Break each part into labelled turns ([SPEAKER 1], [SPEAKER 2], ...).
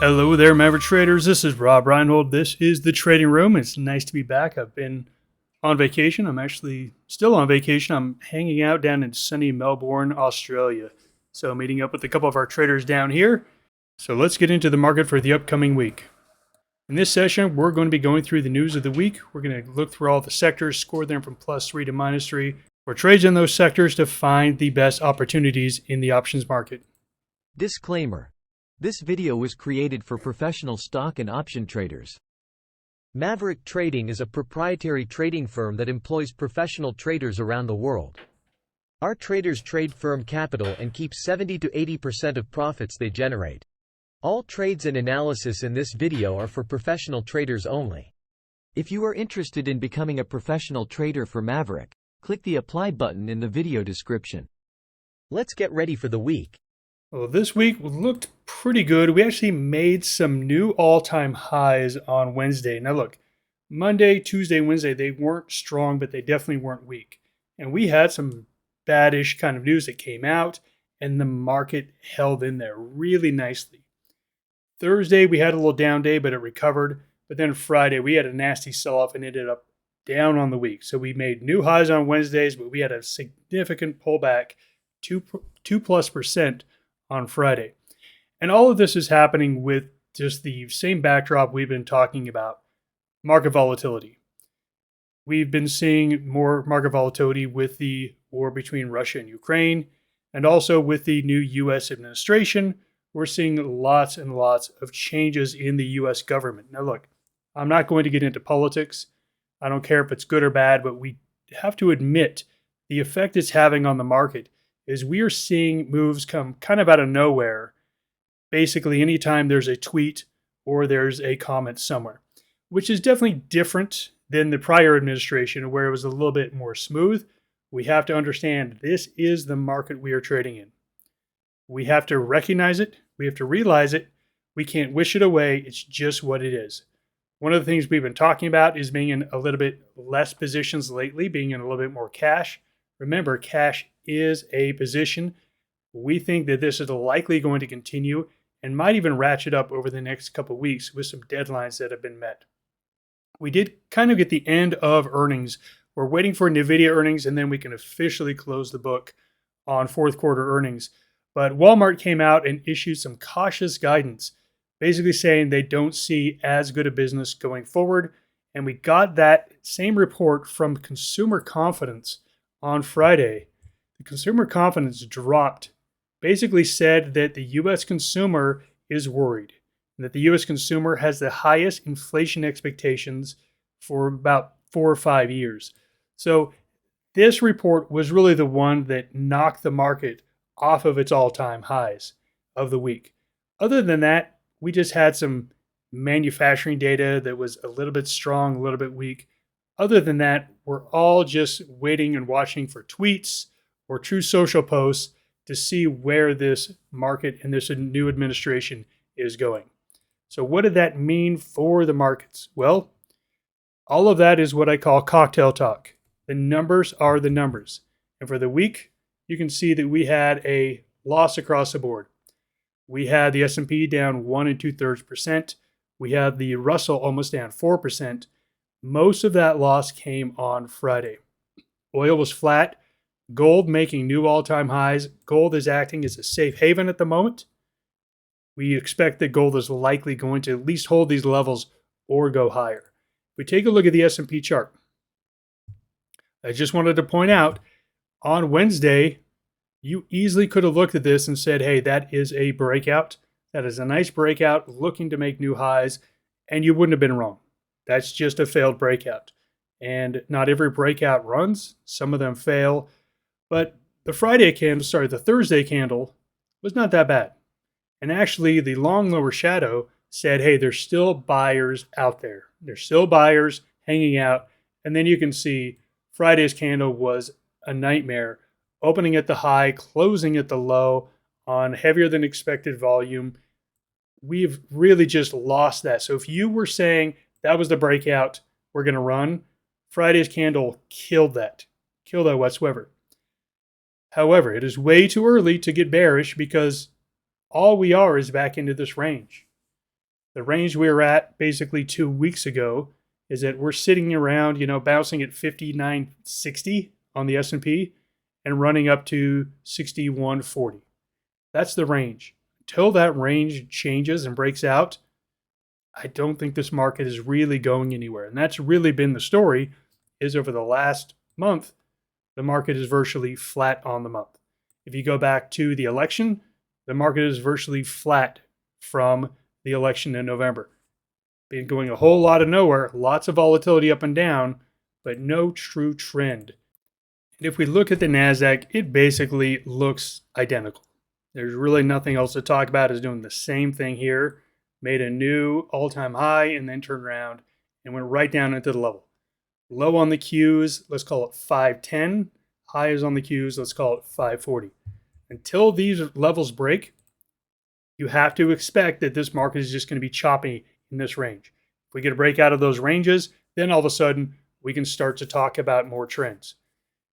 [SPEAKER 1] Hello there, Maverick Traders. This is Rob Reinhold. This is the Trading Room. It's nice to be back. I've been on vacation. I'm actually still on vacation. I'm hanging out down in sunny Melbourne, Australia. So meeting up with a couple of our traders down here. So let's get into the market for the upcoming week. In this session, we're going to be going through the news of the week. We're going to look through all the sectors, score them from +3 to -3, for trades in those sectors to find the best opportunities in the options market.
[SPEAKER 2] Disclaimer. This video was created for professional stock and option traders. Maverick Trading is a proprietary trading firm that employs professional traders around the world. Our traders trade firm capital and keep 70 to 80% of profits they generate. All trades and analysis in this video are for professional traders only. If you are interested in becoming a professional trader for Maverick, click the Apply button in the video description. Let's get ready for the week.
[SPEAKER 1] Well, this week looked pretty good. We actually made some new all-time highs on Wednesday. Now look, Monday, Tuesday, Wednesday, they weren't strong, but they definitely weren't weak. And we had some bad-ish kind of news that came out, and the market held in there really nicely. Thursday, we had a little down day, but it recovered. But then Friday, we had a nasty sell-off and ended up down on the week. So we made new highs on Wednesdays, but we had a significant pullback, 2+% on Friday. And all of this is happening with just the same backdrop we've been talking about, market volatility. We've been seeing more market volatility with the war between Russia and Ukraine, and also with the new U.S. administration. We're seeing lots and lots of changes in the U.S. government. Now look, I'm not going to get into politics. I don't care if it's good or bad, but we have to admit the effect it's having on the market is we are seeing moves come kind of out of nowhere. Basically, anytime there's a tweet or there's a comment somewhere, which is definitely different than the prior administration where it was a little bit more smooth. We have to understand this is the market we are trading in. We have to recognize it. We have to realize it. We can't wish it away. It's just what it is. One of the things we've been talking about is being in a little bit less positions lately, being in a little bit more cash. Remember, cash is a position. We think that this is likely going to continue and might even ratchet up over the next couple of weeks with some deadlines that have been met. We did kind of get the end of earnings. We're waiting for NVIDIA earnings, and then we can officially close the book on fourth quarter earnings. But Walmart came out and issued some cautious guidance, basically saying they don't see as good a business going forward. And we got that same report from consumer confidence on Friday. The consumer confidence dropped, basically said that the U.S. consumer is worried, and that the U.S. consumer has the highest inflation expectations for about 4 or 5 years. So this report was really the one that knocked the market off of its all-time highs of the week. Other than that, we just had some manufacturing data that was a little bit strong, a little bit weak. Other than that, we're all just waiting and watching for tweets or true social posts to see where this market and this new administration is going. So what did that mean for the markets? Well, all of that is what I call cocktail talk. The numbers are the numbers. And for the week, you can see that we had a loss across the board. We had the S&P down 1 2/3%. We had the Russell almost down 4%. Most of that loss came on Friday. Oil was flat. Gold making new all-time highs. Gold is acting as a safe haven at the moment. We expect that gold is likely going to at least hold these levels or go higher. If we take a look at the S&P chart, I just wanted to point out, on Wednesday, you easily could have looked at this and said, hey, that is a breakout. That is a nice breakout looking to make new highs, and you wouldn't have been wrong. That's just a failed breakout. And not every breakout runs. Some of them fail. But the Thursday candle was not that bad. And actually, the long lower shadow said, hey, there's still buyers out there. There's still buyers hanging out. And then you can see Friday's candle was a nightmare, opening at the high, closing at the low on heavier than expected volume. We've really just lost that. So if you were saying that was the breakout we're going to run, Friday's candle killed that whatsoever. However, it is way too early to get bearish because all we are is back into this range. The range we were at basically 2 weeks ago is that we're sitting around, bouncing at 59.60 on the S&P and running up to 61.40. That's the range. Until that range changes and breaks out, I don't think this market is really going anywhere. And that's really been the story, is over the last month, the market is virtually flat on the month. If you go back to the election, the market is virtually flat from the election in November. Been going a whole lot of nowhere, lots of volatility up and down, but no true trend. And if we look at the NASDAQ, it basically looks identical. There's really nothing else to talk about. It's doing the same thing here. Made a new all-time high and then turned around and went right down into the level. Low on the Qs, let's call it 510. High is on the Qs, let's call it 540. Until these levels break, you have to expect that this market is just going to be choppy in this range. If we get a break out of those ranges, then all of a sudden we can start to talk about more trends.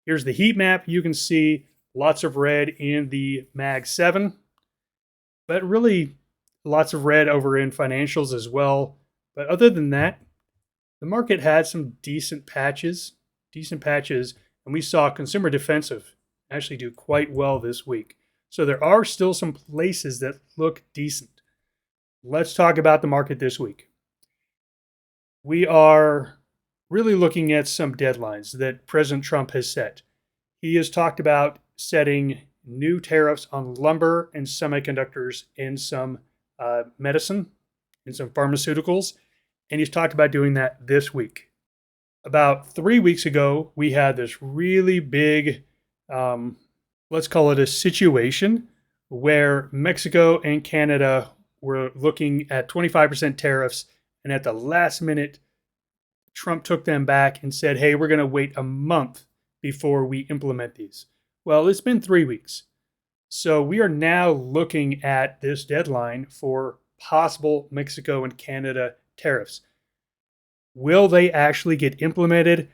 [SPEAKER 1] Here's the heat map. You can see lots of red in the Mag 7, but really lots of red over in financials as well. But other than that, the market had some decent patches, and we saw consumer defensive actually do quite well this week. So there are still some places that look decent. Let's talk about the market this week. We are really looking at some deadlines that President Trump has set. He has talked about setting new tariffs on lumber and semiconductors and some medicine and some pharmaceuticals. And he's talked about doing that this week. About 3 weeks ago, we had this really big, let's call it a situation where Mexico and Canada were looking at 25% tariffs. And at the last minute, Trump took them back and said, hey, we're going to wait a month before we implement these. Well, it's been 3 weeks. So we are now looking at this deadline for possible Mexico and Canada tariffs. Will they actually get implemented?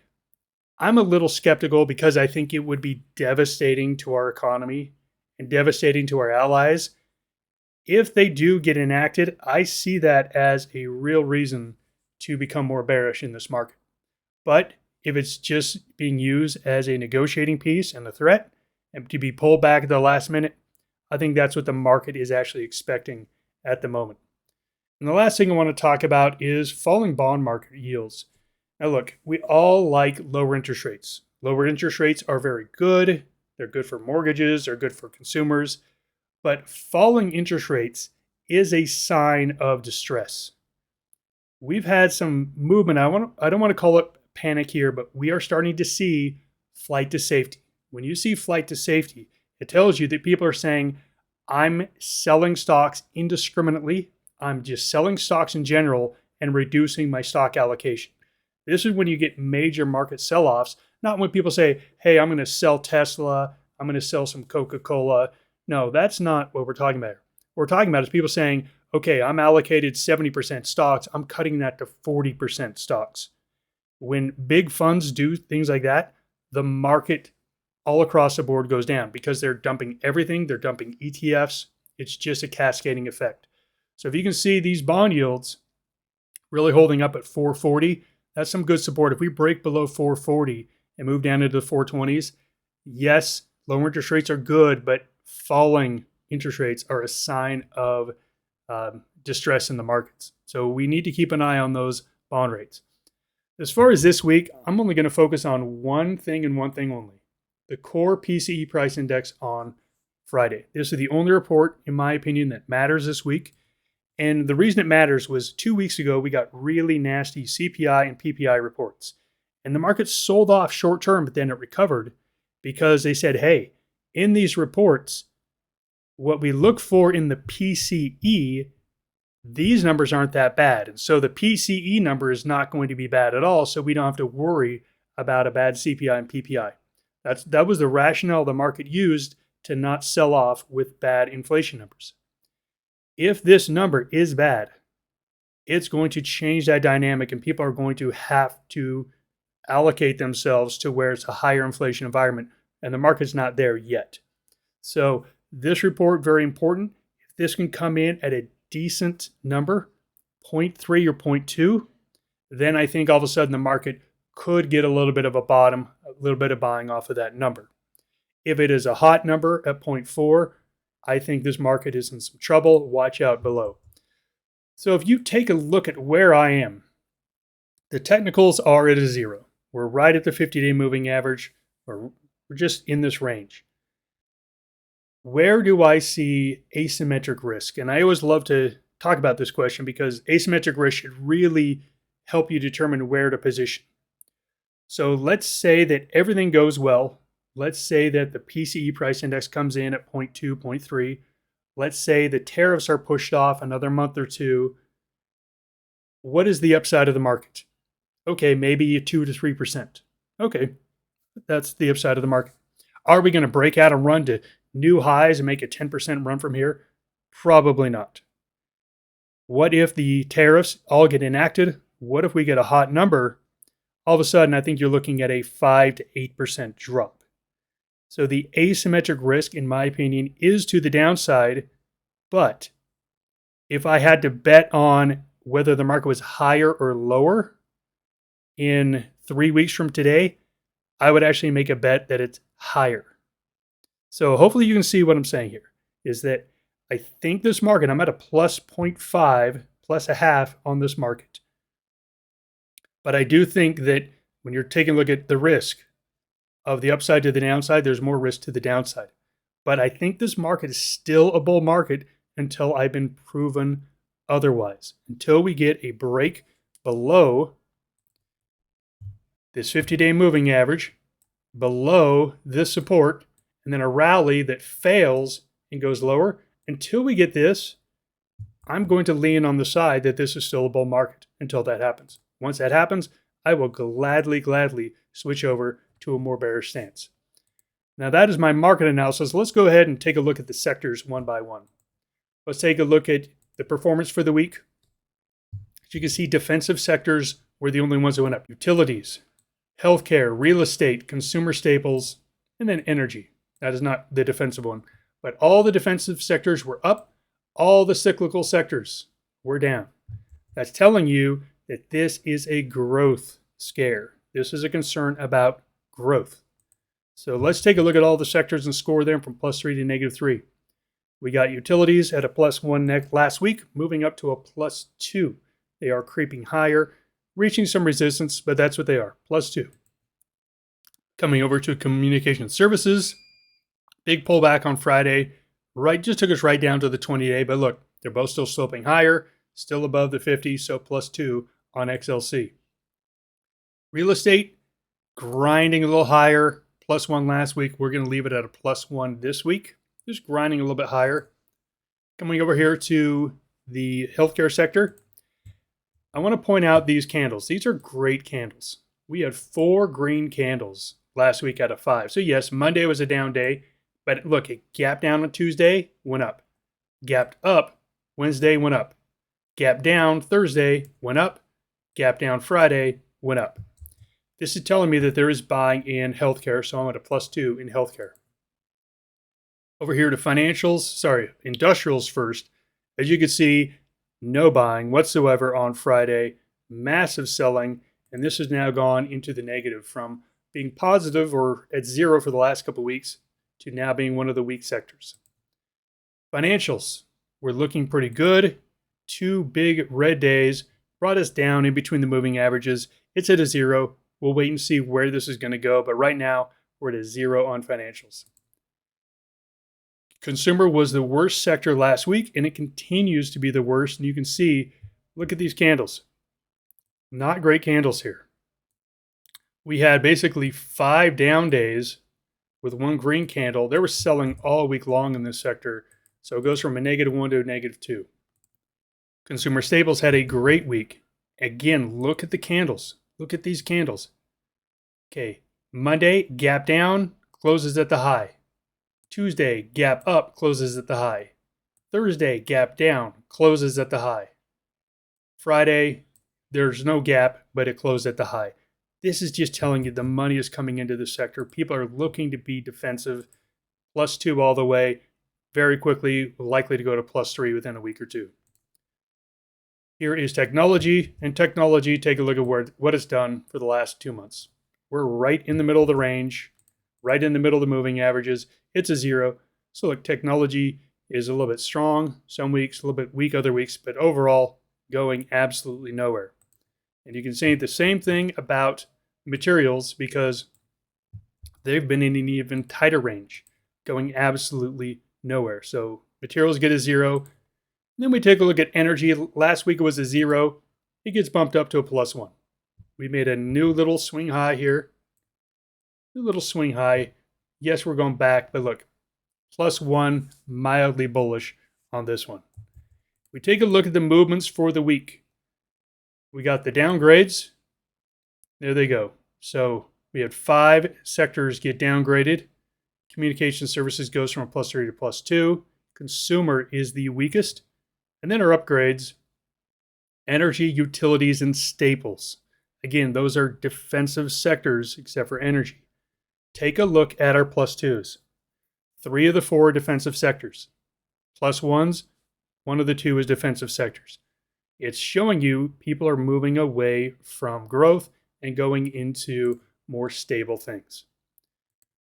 [SPEAKER 1] I'm a little skeptical because I think it would be devastating to our economy and devastating to our allies. If they do get enacted, I see that as a real reason to become more bearish in this market. But if it's just being used as a negotiating piece and a threat and to be pulled back at the last minute, I think that's what the market is actually expecting at the moment. And the last thing I want to talk about is falling bond market yields. Now look, we all like lower interest rates. Lower interest rates are very good. They're good for mortgages, they're good for consumers. But falling interest rates is a sign of distress. We've had some movement. I don't want to call it panic here, but we are starting to see flight to safety. When you see flight to safety, it tells you that people are saying, I'm selling stocks indiscriminately. I'm just selling stocks in general and reducing my stock allocation. This is when you get major market sell-offs, not when people say, hey, I'm going to sell Tesla, I'm going to sell some Coca-Cola. No, that's not what we're talking about. What we're talking about is people saying, okay, I'm allocated 70% stocks, I'm cutting that to 40% stocks. When big funds do things like that, the market all across the board goes down because they're dumping everything, they're dumping ETFs. It's just a cascading effect. So if you can see these bond yields really holding up at 440, that's some good support. If we break below 440 and move down into the 420s, yes, lower interest rates are good, but falling interest rates are a sign of distress in the markets. So we need to keep an eye on those bond rates. As far as this week, I'm only going to focus on one thing and one thing only, the core PCE price index on Friday. This is the only report, in my opinion, that matters this week. And the reason it matters was 2 weeks ago, we got really nasty CPI and PPI reports. And the market sold off short term, but then it recovered because they said, hey, in these reports, what we look for in the PCE, these numbers aren't that bad. And so the PCE number is not going to be bad at all. So we don't have to worry about a bad CPI and PPI. That was the rationale the market used to not sell off with bad inflation numbers. If this number is bad, it's going to change that dynamic and people are going to have to allocate themselves to where it's a higher inflation environment and the market's not there yet. So this report, very important. If this can come in at a decent number, 0.3 or 0.2, then I think all of a sudden the market could get a little bit of a bottom, a little bit of buying off of that number. If it is a hot number at 0.4, I think this market is in some trouble. Watch out below. So if you take a look at where I am, the technicals are at a 0. We're right at the 50-day moving average. We're just in this range. Where do I see asymmetric risk? And I always love to talk about this question because asymmetric risk should really help you determine where to position. So let's say that everything goes well. Let's say that the PCE price index comes in at 0.2, 0.3. Let's say the tariffs are pushed off another month or two. What is the upside of the market? Okay, maybe 2 to 3%. Okay, that's the upside of the market. Are we going to break out and run to new highs and make a 10% run from here? Probably not. What if the tariffs all get enacted? What if we get a hot number? All of a sudden, I think you're looking at a 5 to 8% drop. So the asymmetric risk, in my opinion, is to the downside. But if I had to bet on whether the market was higher or lower in 3 weeks from today, I would actually make a bet that it's higher. So hopefully you can see what I'm saying here is that I think this market, I'm at a plus 0.5, plus a half on this market. But I do think that when you're taking a look at the risk of the upside to the downside, there's more risk to the downside. But I think this market is still a bull market until I've been proven otherwise. Until we get a break below this 50-day moving average, below this support, and then a rally that fails and goes lower. Until we get this, I'm going to lean on the side that this is still a bull market until that happens. Once that happens, I will gladly switch over to a more bearish stance. Now that is my market analysis. Let's go ahead and take a look at the sectors one by one. Let's take a look at the performance for the week. As you can see, defensive sectors were the only ones that went up. Utilities, healthcare, real estate, consumer staples, and then energy. That is not the defensive one. But all the defensive sectors were up. All the cyclical sectors were down. That's telling you that this is a growth scare. This is a concern about growth. So let's take a look at all the sectors and score them from +3 to -3. We got utilities at a +1 last week, moving up to a +2. They are creeping higher, reaching some resistance, but that's what they are, +2. Coming over to communication services, big pullback on Friday, just took us right down to the 20-day, but look, they're both still sloping higher, still above the 50, so +2 on XLC. Real estate, grinding a little higher, +1 last week. We're going to leave it at a +1 this week, just grinding a little bit higher. Coming over here to the healthcare sector, I want to point out these candles. These are great candles. We had 4 green candles last week out of 5. So yes, Monday was a down day, but look, it gapped down on Tuesday, went up. Gapped up, Wednesday went up. Gapped down Thursday, went up. Gapped down Friday, went up. This is telling me that there is buying in healthcare, so I'm at a +2 in healthcare. Over here to industrials first. As you can see, no buying whatsoever on Friday, massive selling, and this has now gone into the negative from being positive or at 0 for the last couple of weeks to now being one of the weak sectors. Financials, we're looking pretty good. 2 big red days brought us down in between the moving averages. It's at a 0. We'll wait and see where this is going to go, but right now we're at a 0 on financials. Consumer was the worst sector last week, and it continues to be the worst. And you can see, look at these candles. Not great candles here. We had basically 5 down days with 1 green candle. They were selling all week long in this sector. So it goes from a -1 to a -2. Consumer staples had a great week. Again, look at the candles. Look at these candles. Okay, Monday, gap down, closes at the high. Tuesday, gap up, closes at the high. Thursday, gap down, closes at the high. Friday, there's no gap, but it closed at the high. This is just telling you the money is coming into the sector. People are looking to be defensive. +2 all the way. Very quickly, likely to go to +3 within a week or two. Here is technology, and technology, take a look at what it's done for the last 2 months. We're right in the middle of the range, right in the middle of the moving averages. It's a zero. So look, technology is a little bit strong some weeks, a little bit weak other weeks, but overall going absolutely nowhere. And you can say the same thing about materials because they've been in an even tighter range, going absolutely nowhere. So materials get a zero. Then we take a look at energy. Last week it was a zero. It gets bumped up to a +1. We made a new little swing high here. New little swing high. Yes, we're going back, but look, +1, mildly bullish on this one. We take a look at the movements for the week. We got the downgrades. There they go. So we had 5 sectors get downgraded. Communication services goes from a +3 to +2. Consumer is the weakest. And then our upgrades, energy, utilities, and staples. Again, those are defensive sectors except for energy. Take a look at our +2s. 3 of the 4 are defensive sectors. +1s, 1 of the 2 is defensive sectors. It's showing you people are moving away from growth and going into more stable things.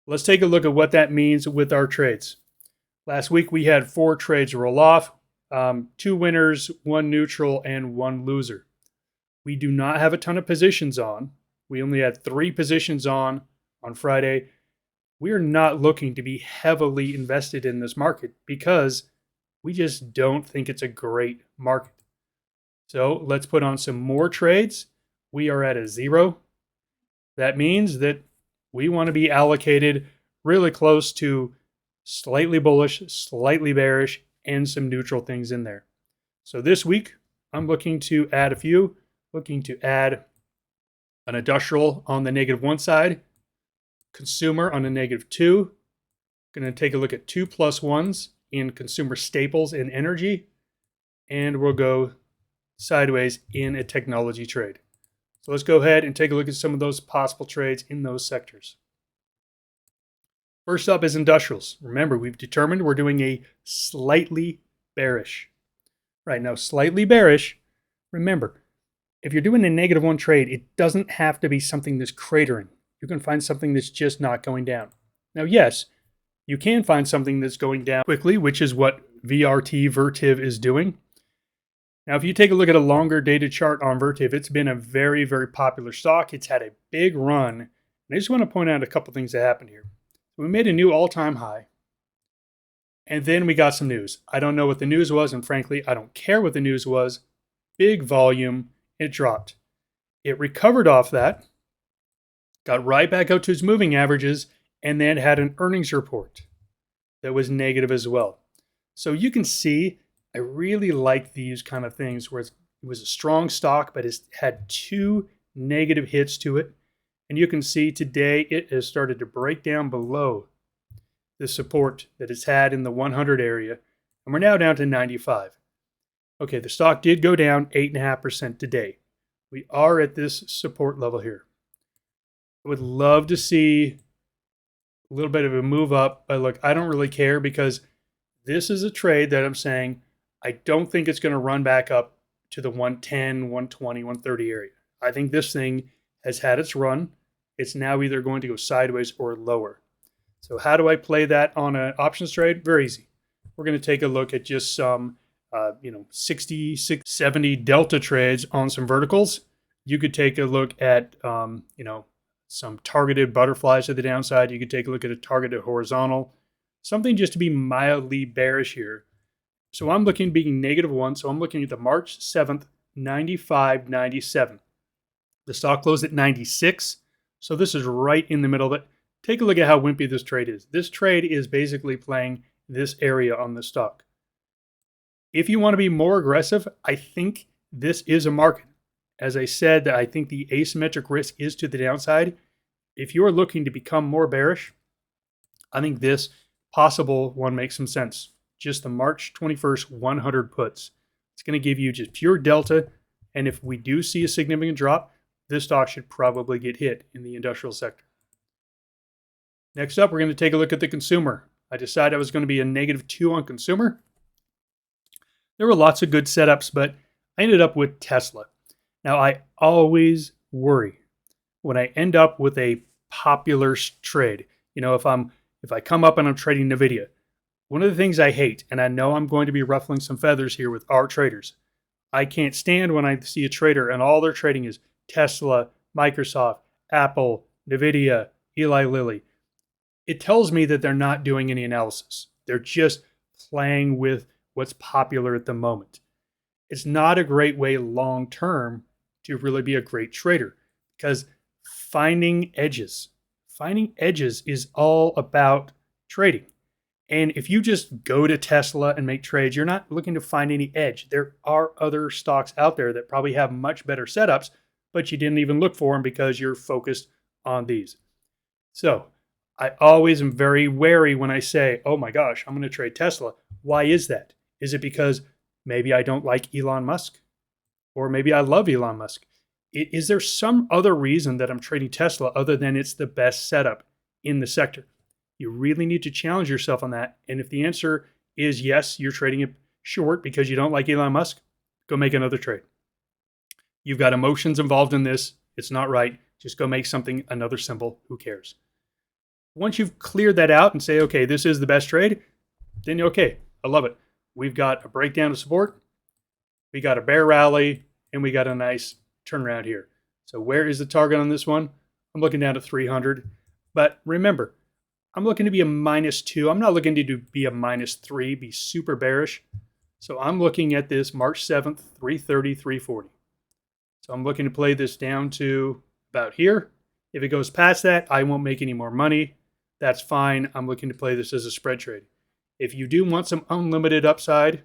[SPEAKER 1] Let's take a look at what that means with our trades. Last week we had 4 trades roll off, 2 winners, 1 neutral, and 1 loser. We do not have a ton of positions on. We only had 3 positions on Friday. We are not looking to be heavily invested in this market because we just don't think it's a great market. So let's put on some more trades. We are at a 0. That means that we want to be allocated really close to slightly bullish, slightly bearish, and some neutral things in there. So this week, I'm looking to add a few. Looking to add an industrial on the -1 side, consumer on the -2. Going to take a look at 2 +1s in consumer staples and energy, and we'll go sideways in a technology trade. So let's go ahead and take a look at some of those possible trades in those sectors. First up is industrials. Remember, we've determined we're doing a slightly bearish. Right now, slightly bearish. Remember, if you're doing a -1 trade, it doesn't have to be something that's cratering. You can find something that's just not going down. Now, yes, you can find something that's going down quickly, which is what Vertiv is doing. Now, if you take a look at a longer dated chart on Vertiv, it's been a very, very popular stock. It's had a big run. And I just want to point out a couple things that happened here. We made a new all-time high. And then we got some news. I don't know what the news was, and frankly, I don't care what the news was. Big volume, it dropped. It recovered off that, got right back up to its moving averages, and then had an earnings report that was negative as well. So you can see, I really like these kind of things where it was a strong stock, but it's had 2 negative hits to it. And you can see today it has started to break down below the support that it's had in the 100 area. And we're now down to 95. Okay, the stock did go down 8.5% today. We are at this support level here. I would love to see a little bit of a move up, but look, I don't really care because this is a trade that I'm saying I don't think it's going to run back up to the 110, 120, 130 area. I think this thing has had its run. It's now either going to go sideways or lower. So how do I play that on an options trade? Very easy. We're going to take a look at just some 60, 70 delta trades on some verticals. You could take a look at some targeted butterflies to the downside. You could take a look at a targeted horizontal, something just to be mildly bearish here. So I'm looking being -1. So I'm looking at the March 7th, 95.97. The stock closed at 96. So this is right in the middle of it. Take a look at how wimpy this trade is. This trade is basically playing this area on the stock. If you want to be more aggressive, I think this is a market. As I said, I think the asymmetric risk is to the downside. If you're looking to become more bearish, I think this possible one makes some sense. Just the March 21st 100 puts. It's going to give you just pure delta. And if we do see a significant drop, this stock should probably get hit in the industrial sector. Next up, we're going to take a look at the consumer. I decided I was going to be a -2 on consumer. There were lots of good setups, but I ended up with Tesla. Now, I always worry when I end up with a popular trade. If I come up and I'm trading Nvidia, one of the things I hate, and I know I'm going to be ruffling some feathers here with our traders, I can't stand when I see a trader and all they're trading is Tesla, Microsoft, Apple, Nvidia, Eli Lilly. It tells me that they're not doing any analysis. They're just playing with what's popular at the moment. It's not a great way long term to really be a great trader because finding edges is all about trading. And if you just go to Tesla and make trades, you're not looking to find any edge. There are other stocks out there that probably have much better setups, but you didn't even look for them because you're focused on these. So I always am very wary when I say, oh my gosh, I'm going to trade Tesla. Why is that? Is it because maybe I don't like Elon Musk? Or maybe I love Elon Musk? Is there some other reason that I'm trading Tesla other than it's the best setup in the sector? You really need to challenge yourself on that. And if the answer is yes, you're trading it short because you don't like Elon Musk, go make another trade. You've got emotions involved in this. It's not right. Just go make something another symbol. Who cares? Once you've cleared that out and say, okay, this is the best trade, then okay, I love it. We've got a breakdown of support. We got a bear rally, and we got a nice turnaround here. So where is the target on this one? I'm looking down to 300. But remember, I'm looking to be a -2. I'm not looking to be a -3, be super bearish. So I'm looking at this March 7th, 330, 340. So I'm looking to play this down to about here. If it goes past that, I won't make any more money. That's fine. I'm looking to play this as a spread trade. If you do want some unlimited upside,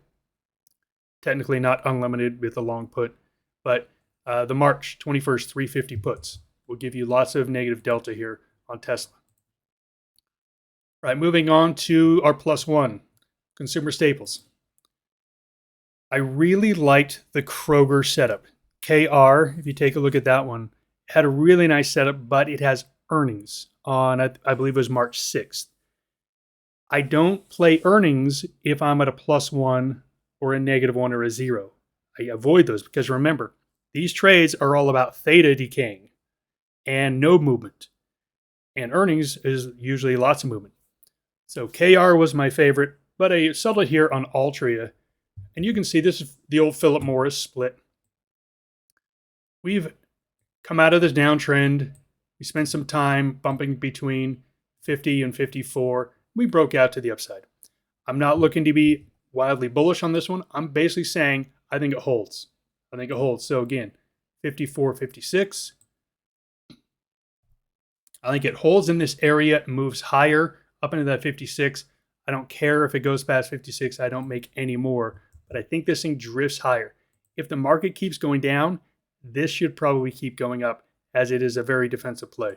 [SPEAKER 1] technically not unlimited with a long put, but the March 21st 350 puts will give you lots of negative delta here on Tesla. Right, moving on to our +1, consumer staples. I really liked the Kroger setup. KR, if you take a look at that one, had a really nice setup, but it has earnings on, I believe it was March 6th. I don't play earnings if I'm at a +1 or a -1 or a 0. I avoid those because remember, these trades are all about theta decaying and no movement. And earnings is usually lots of movement. So KR was my favorite, but I settled here on Altria. And you can see this is the old Philip Morris split. We've come out of this downtrend. We spent some time bumping between 50 and 54. We broke out to the upside. I'm not looking to be wildly bullish on this one. I'm basically saying I think it holds. I think it holds. So again, 54, 56. I think it holds in this area, it moves higher up into that 56. I don't care if it goes past 56. I don't make any more. But I think this thing drifts higher. If the market keeps going down, this should probably keep going up as it is a very defensive play.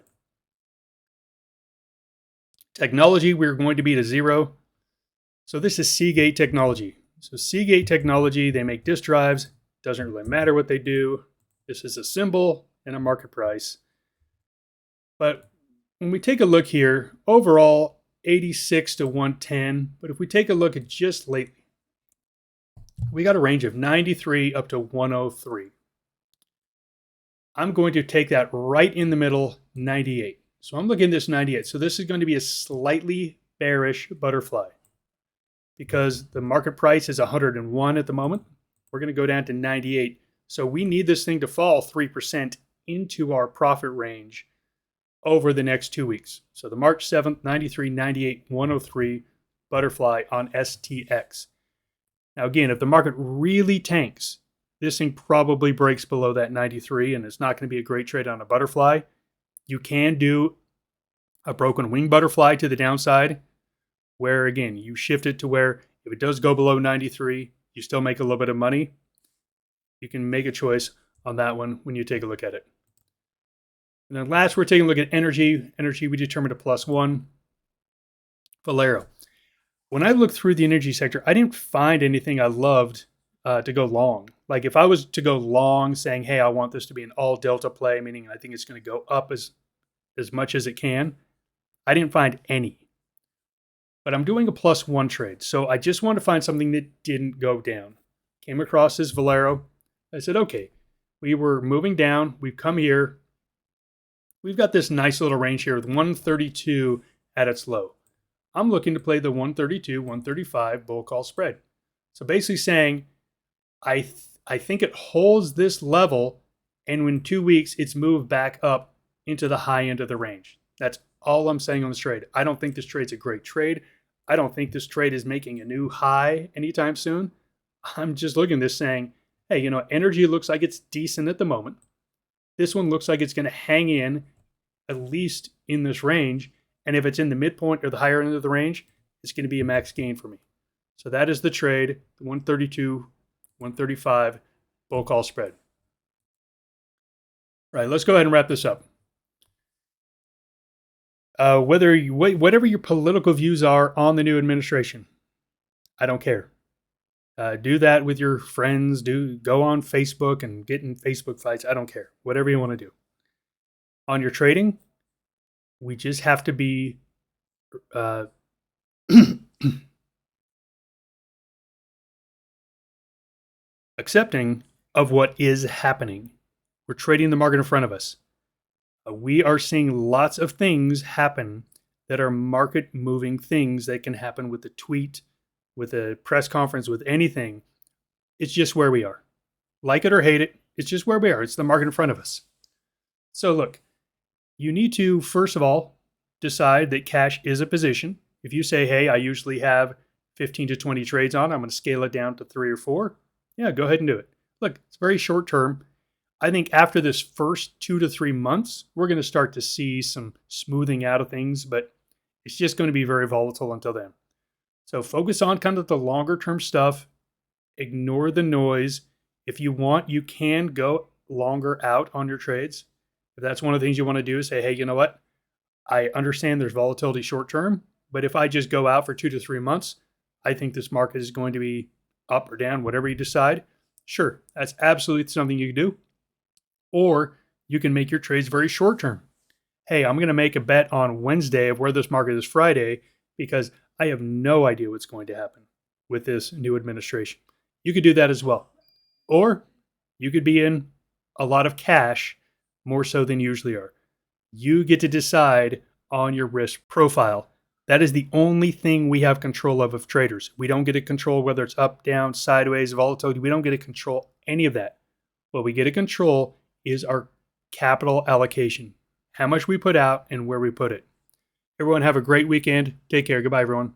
[SPEAKER 1] Technology, we're going to be to 0. So this is Seagate Technology. So Seagate Technology, they make disk drives. Doesn't really matter what they do. This is a symbol and a market price. But when we take a look here, overall, 86 to 110. But if we take a look at just lately, we got a range of 93 up to 103. I'm going to take that right in the middle, 98. So I'm looking at this 98. So this is going to be a slightly bearish butterfly because the market price is 101 at the moment. We're going to go down to 98. So we need this thing to fall 3% into our profit range over the next 2 weeks. So the March 7th, 93, 98, 103 butterfly on STX. Now again, if the market really tanks, this thing probably breaks below that 93 and it's not going to be a great trade on a butterfly. You can do a broken wing butterfly to the downside where again, you shift it to where if it does go below 93, you still make a little bit of money. You can make a choice on that one when you take a look at it. And then last, we're taking a look at energy. Energy, we determined a +1. Valero. When I looked through the energy sector, I didn't find anything I loved to go long. Like if I was to go long saying, hey, I want this to be an all delta play, meaning I think it's going to go up as much as it can, I didn't find any. But I'm doing a +1 trade. So I just want to find something that didn't go down. Came across this Valero. I said, okay, we were moving down. We've come here. We've got this nice little range here with 132 at its low. I'm looking to play the 132, 135 bull call spread. So basically saying, I think it holds this level, and in 2 weeks, it's moved back up into the high end of the range. That's all I'm saying on this trade. I don't think this trade's a great trade. I don't think this trade is making a new high anytime soon. I'm just looking at this saying, hey, energy looks like it's decent at the moment. This one looks like it's going to hang in at least in this range. And if it's in the midpoint or the higher end of the range, it's going to be a max gain for me. So that is the trade, the 132, 135 bull call spread. Right, let's go ahead and wrap this up. Whatever your political views are on the new administration, I don't care. Do that with your friends. Go on Facebook and get in Facebook fights. I don't care. Whatever you want to do. On your trading, we just have to be accepting of what is happening. We're trading the market in front of us. We are seeing lots of things happen that are market moving things that can happen with a tweet, with a press conference, with anything. It's just where we are. Like it or hate it, it's just where we are. It's the market in front of us. So look, you need to, first of all, decide that cash is a position. If you say, hey, I usually have 15 to 20 trades on, I'm going to scale it down to 3 or 4. Yeah, go ahead and do it. Look, it's very short term. I think after this first 2 to 3 months, we're going to start to see some smoothing out of things, but it's just going to be very volatile until then. So focus on kind of the longer term stuff. Ignore the noise. If you want, you can go longer out on your trades. If that's one of the things you want to do, say, hey, you know what? I understand there's volatility short term, but if I just go out for 2 to 3 months, I think this market is going to be up or down, whatever you decide. Sure, that's absolutely something you can do. Or you can make your trades very short term. Hey, I'm going to make a bet on Wednesday of where this market is Friday because I have no idea what's going to happen with this new administration. You could do that as well. Or you could be in a lot of cash, more so than you usually are. You get to decide on your risk profile. That is the only thing we have control of traders. We don't get to control whether it's up, down, sideways, volatility. We don't get to control any of that. What we get to control is our capital allocation, how much we put out and where we put it. Everyone have a great weekend. Take care. Goodbye, everyone.